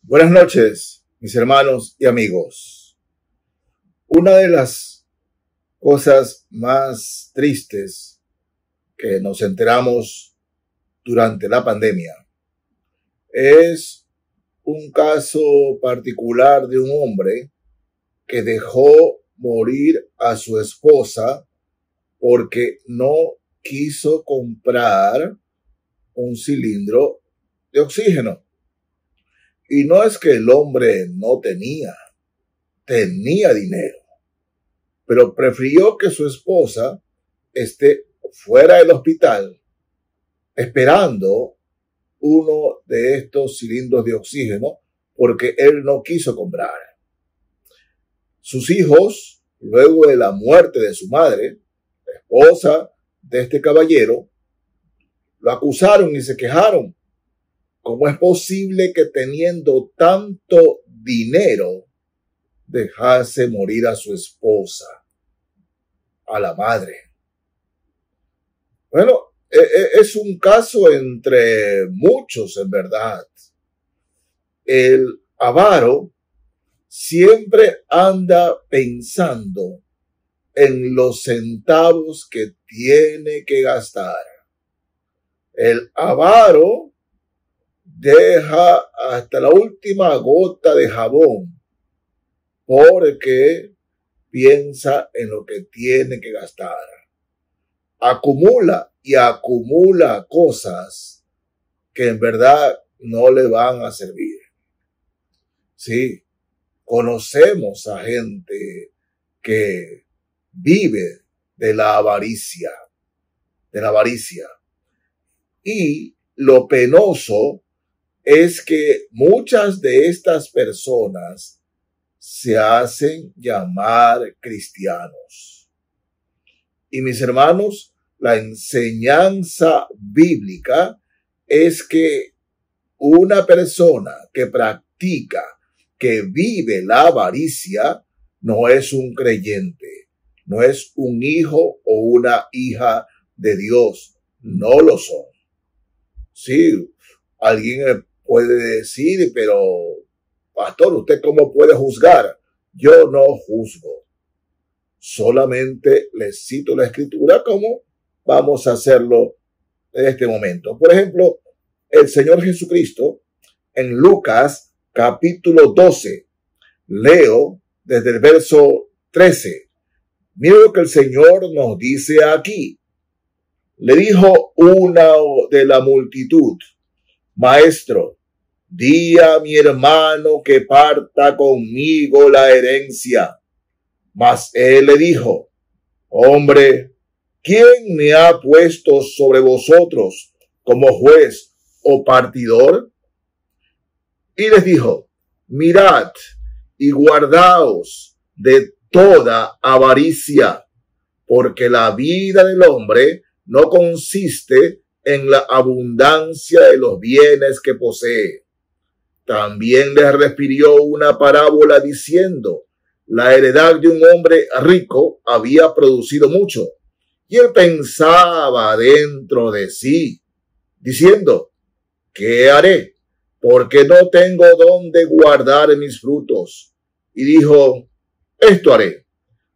Buenas noches, mis hermanos y amigos. Una de las cosas más tristes que nos enteramos durante la pandemia es un caso particular de un hombre que dejó morir a su esposa porque no quiso comprar un cilindro de oxígeno. Y no es que el hombre no tenía dinero, pero prefirió que su esposa esté fuera del hospital esperando uno de estos cilindros de oxígeno porque él no quiso comprar. Sus hijos, luego de la muerte de su madre, la esposa de este caballero, lo acusaron y se quejaron. ¿Cómo es posible que teniendo tanto dinero dejase morir a su esposa, a la madre? Bueno, es un caso entre muchos, en verdad. El avaro siempre anda pensando en los centavos que tiene que gastar. El avaro deja hasta la última gota de jabón porque piensa en lo que tiene que gastar. Acumula y acumula cosas que en verdad no le van a servir. Sí, conocemos a gente que vive de la avaricia, y lo penoso es que muchas de estas personas se hacen llamar cristianos. Y mis hermanos, la enseñanza bíblica es que una persona que practica, que vive la avaricia, no es un creyente, no es un hijo o una hija de Dios, no lo son. Sí, alguien puede decir, pero pastor, ¿usted cómo puede juzgar? Yo no juzgo. Solamente les cito la escritura como vamos a hacerlo en este momento. Por ejemplo, el Señor Jesucristo en Lucas capítulo 12, leo desde el verso 13. Mira lo que el Señor nos dice aquí. Le dijo una de la multitud: Maestro, di a mi hermano que parta conmigo la herencia. Mas él le dijo: Hombre, ¿quién me ha puesto sobre vosotros como juez o partidor? Y les dijo: Mirad y guardaos de toda avaricia, porque la vida del hombre no consiste en la abundancia de los bienes que posee. También les refirió una parábola diciendo: la heredad de un hombre rico había producido mucho, y él pensaba dentro de sí, diciendo: ¿qué haré? Porque no tengo dónde guardar mis frutos. Y dijo: esto haré.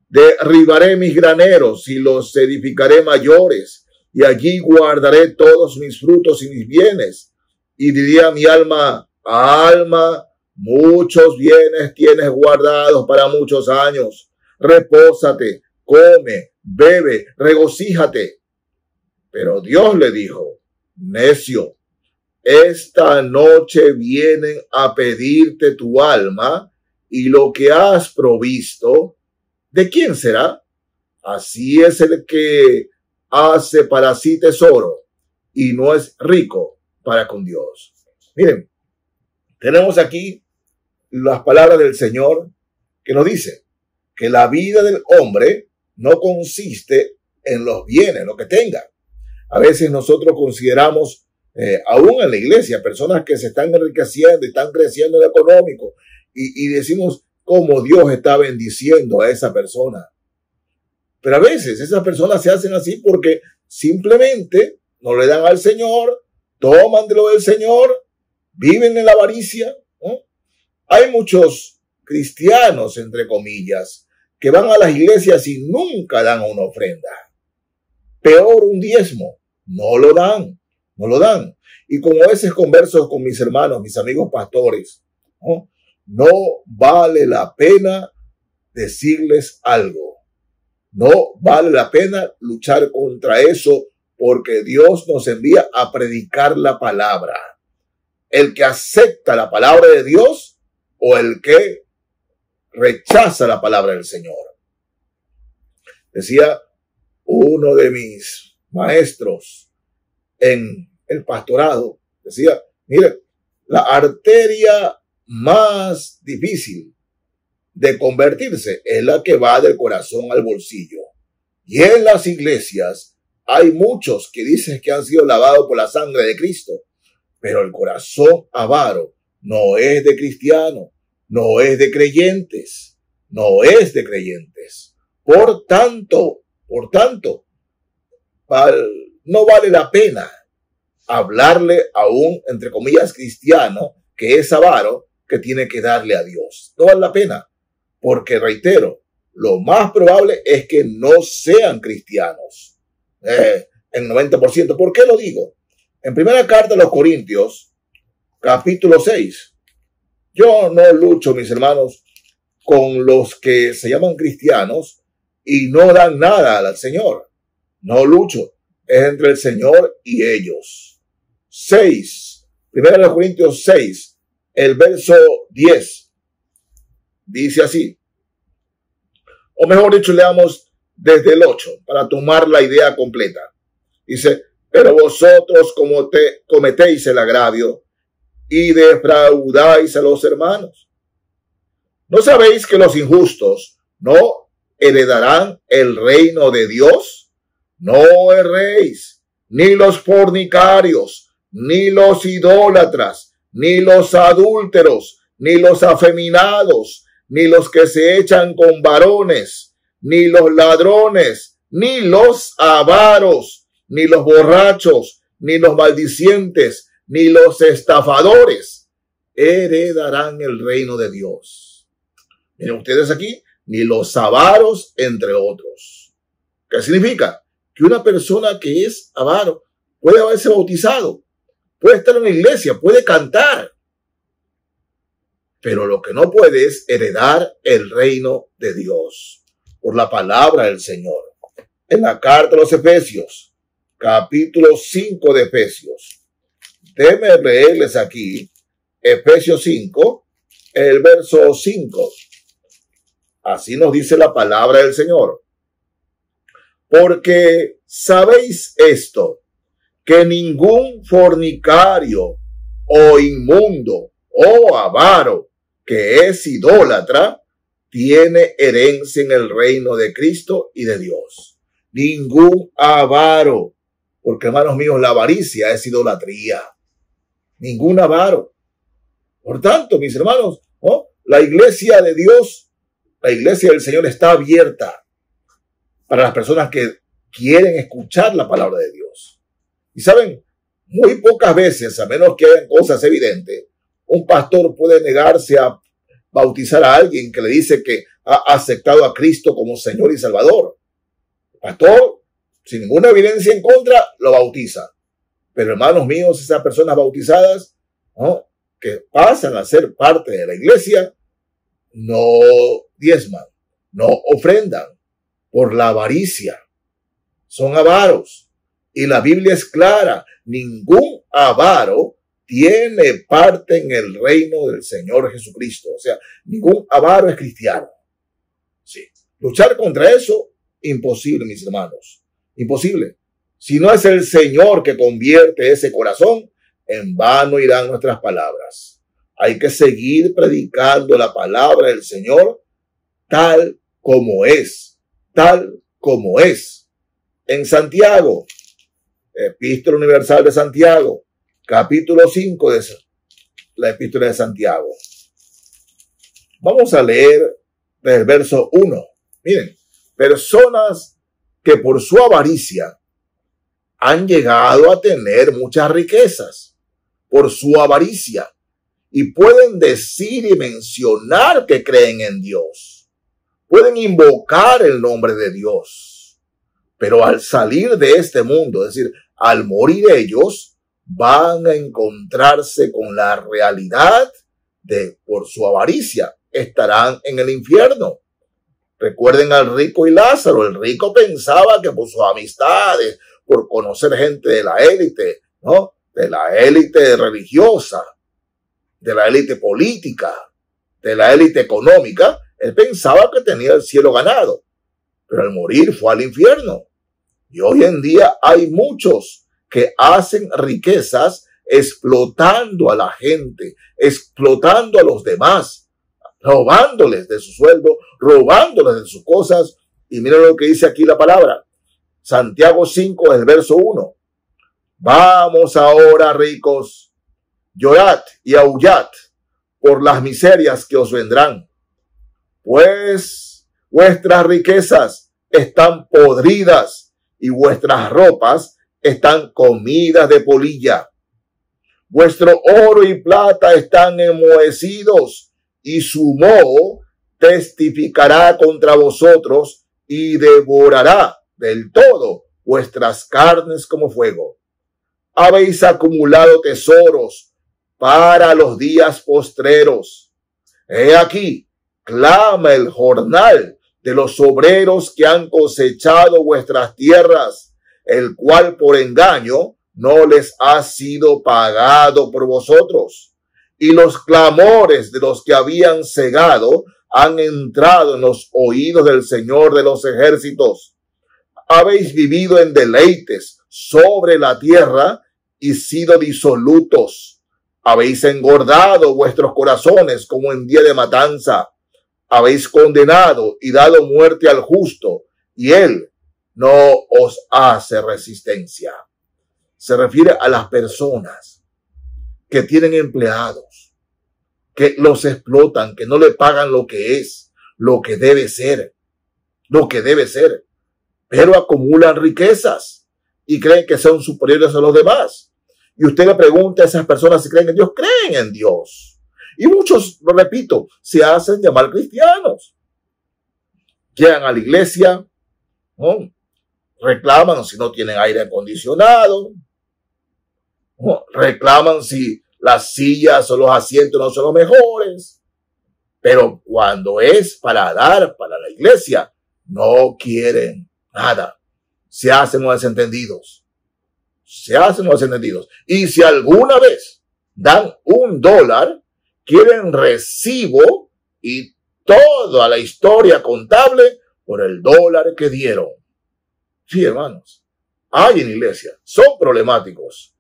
Derribaré mis graneros y los edificaré mayores, y allí guardaré todos mis frutos y mis bienes. Y diría mi alma: alma, muchos bienes tienes guardados para muchos años. Repósate, come, bebe, regocíjate. Pero Dios le dijo: necio, esta noche vienen a pedirte tu alma, y lo que has provisto, ¿de quién será? Así es el que hace para sí tesoro y no es rico para con Dios. Miren, tenemos aquí las palabras del Señor que nos dice que la vida del hombre no consiste en los bienes, lo que tenga. A veces nosotros consideramos, aún en la iglesia, personas que se están enriqueciendo y están creciendo en lo económico, y decimos cómo Dios está bendiciendo a esa persona. Pero a veces esas personas se hacen así porque simplemente no le dan al Señor, toman de lo del Señor, viven en la avaricia, ¿no? Hay muchos cristianos, entre comillas, que van a las iglesias y nunca dan una ofrenda. Peor, un diezmo. No lo dan, no lo dan. Y como a veces converso con mis hermanos, mis amigos pastores, no vale la pena decirles algo. No vale la pena luchar contra eso, porque Dios nos envía a predicar la palabra. El que acepta la palabra de Dios o el que rechaza la palabra del Señor. Decía uno de mis maestros en el pastorado, decía, mire, la arteria más difícil de convertirse es la que va del corazón al bolsillo. Y en las iglesias hay muchos que dicen que han sido lavados por la sangre de Cristo, pero el corazón avaro no es de cristiano, no es de creyentes, no es de creyentes. Por tanto, no vale la pena hablarle a un, entre comillas, cristiano que es avaro, que tiene que darle a Dios. No vale la pena, porque reitero, lo más probable es que no sean cristianos. En 90%. ¿Por qué lo digo? En primera carta a los Corintios, capítulo 6, yo no lucho, mis hermanos, con los que se llaman cristianos y no dan nada al Señor. No lucho. Es entre el Señor y ellos. 6. Primera de los Corintios 6, el verso 10. Dice así. O mejor dicho, leamos desde el 8 para tomar la idea completa. Dice, pero vosotros cometéis el agravio y defraudáis a los hermanos. ¿No sabéis que los injustos no heredarán el reino de Dios? No erréis, ni los fornicarios, ni los idólatras, ni los adúlteros, ni los afeminados, ni los que se echan con varones, ni los ladrones, ni los avaros, ni los borrachos, ni los maldicientes, ni los estafadores heredarán el reino de Dios. Miren ustedes aquí, ni los avaros, entre otros. ¿Qué significa? Que una persona que es avaro puede haberse bautizado, puede estar en la iglesia, puede cantar, pero lo que no puede es heredar el reino de Dios por la palabra del Señor. En la carta a los Efesios, capítulo 5 de Efesios, déjenme leerles aquí, Efesios 5, el verso 5. Así nos dice la palabra del Señor. Porque sabéis esto, que ningún fornicario o inmundo o avaro que es idólatra tiene herencia en el reino de Cristo y de Dios. Ningún avaro, porque hermanos míos, la avaricia es idolatría. Ningún avaro. Por tanto, mis hermanos, la iglesia de Dios, la iglesia del Señor está abierta para las personas que quieren escuchar la palabra de Dios. Y saben, muy pocas veces, a menos que hayan cosas evidentes, un pastor puede negarse a bautizar a alguien que le dice que ha aceptado a Cristo como Señor y Salvador. El pastor, sin ninguna evidencia en contra, lo bautiza. Pero hermanos míos, esas personas bautizadas, que pasan a ser parte de la iglesia, no diezman, no ofrendan por la avaricia. Son avaros. Y la Biblia es clara, ningún avaro tiene parte en el reino del Señor Jesucristo. O sea, ningún avaro es cristiano. Sí. Luchar contra eso, imposible, mis hermanos. Imposible. Si no es el Señor que convierte ese corazón, en vano irán nuestras palabras. Hay que seguir predicando la palabra del Señor tal como es. Tal como es. En Santiago, Epístola Universal de Santiago, capítulo 5 de la Epístola de Santiago. Vamos a leer del verso 1. Miren, personas que por su avaricia han llegado a tener muchas riquezas, por su avaricia, y pueden decir y mencionar que creen en Dios. Pueden invocar el nombre de Dios. Pero al salir de este mundo, es decir, al morir ellos, van a encontrarse con la realidad de, por su avaricia, estarán en el infierno. Recuerden al rico y Lázaro. El rico pensaba que por sus amistades, por conocer gente de la élite, ¿no? De la élite religiosa, de la élite política, de la élite económica, él pensaba que tenía el cielo ganado. Pero al morir fue al infierno. Y hoy en día hay muchos que hacen riquezas explotando a la gente, explotando a los demás, robándoles de su sueldo, robándoles de sus cosas. Y miren lo que dice aquí la palabra. Santiago 5, el verso 1. Vamos ahora, ricos, llorad y aullad por las miserias que os vendrán, pues vuestras riquezas están podridas y vuestras ropas están comidas de polilla. Vuestro oro y plata están enmohecidos, y su moho testificará contra vosotros y devorará del todo vuestras carnes como fuego. Habéis acumulado tesoros para los días postreros. He aquí, clama el jornal de los obreros que han cosechado vuestras tierras, el cual por engaño no les ha sido pagado por vosotros. Y los clamores de los que habían cegado han entrado en los oídos del Señor de los ejércitos. Habéis vivido en deleites sobre la tierra y sido disolutos. Habéis engordado vuestros corazones como en día de matanza. Habéis condenado y dado muerte al justo, y él no os hace resistencia. Se refiere a las personas que tienen empleados, que los explotan, que no le pagan lo que es, lo que debe ser, pero acumulan riquezas y creen que son superiores a los demás. Y usted le pregunta a esas personas si creen en Dios. Creen en Dios. Y muchos, lo repito, se hacen llamar cristianos. Llegan a la iglesia, ¿no? Reclaman si no tienen aire acondicionado, ¿no? Reclaman si las sillas o los asientos no son los mejores. Pero cuando es para dar para la iglesia, no quieren nada. Se hacen los desentendidos. Y si alguna vez dan $1, quieren recibo y toda la historia contable por el $1 que dieron. Sí, hermanos, hay en la iglesia, son problemáticos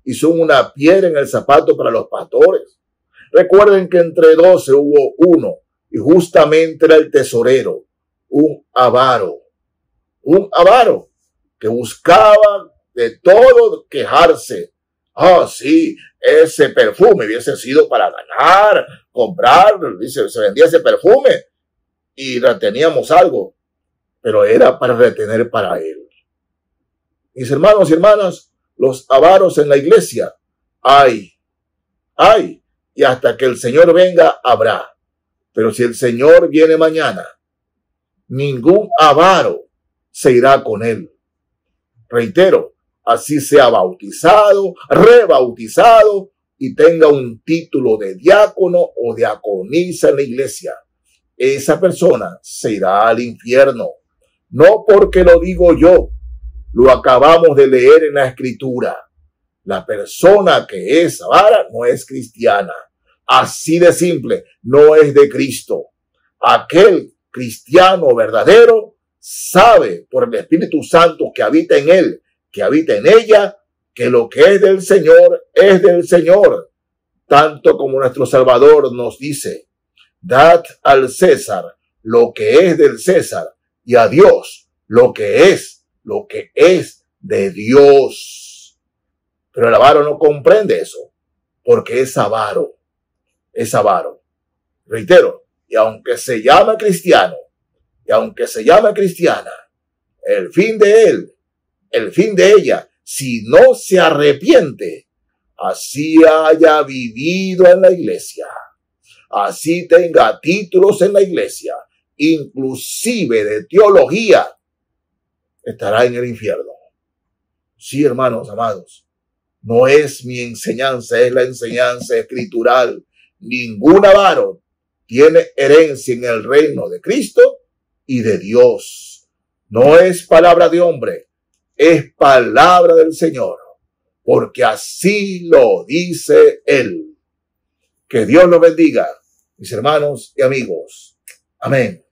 y son una piedra en el zapato para los pastores. Recuerden que entre 12 hubo uno, y justamente era el tesorero, un avaro que buscaba de todo quejarse. Sí, ese perfume hubiese sido para ganar, comprar, dice, se vendía ese perfume y reteníamos algo, pero era para retener para él. Mis hermanos y hermanas, los avaros en la iglesia hay, y hasta que el Señor venga habrá. Pero si el Señor viene mañana, ningún avaro se irá con él. Reitero, así sea bautizado, rebautizado y tenga un título de diácono o diaconisa en la iglesia, esa persona se irá al infierno. No porque lo digo yo, lo acabamos de leer en la escritura. La persona que es avara no es cristiana. Así de simple, no es de Cristo. Aquel cristiano verdadero sabe por el Espíritu Santo que habita en él, que habita en ella, que lo que es del Señor, tanto como nuestro Salvador nos dice: dad al César lo que es del César y a Dios lo que es de Dios. Pero el avaro no comprende eso, porque es avaro. Reitero, y aunque se llame cristiano, y aunque se llame cristiana, el fin de él, el fin de ella, si no se arrepiente, así haya vivido en la iglesia, así tenga títulos en la iglesia, inclusive de teología, estará en el infierno. Sí, hermanos amados, no es mi enseñanza, es la enseñanza escritural. Ningún avaro tiene herencia en el reino de Cristo y de Dios. No es palabra de hombre, es palabra del Señor, porque así lo dice Él. Que Dios los bendiga, mis hermanos y amigos. Amén.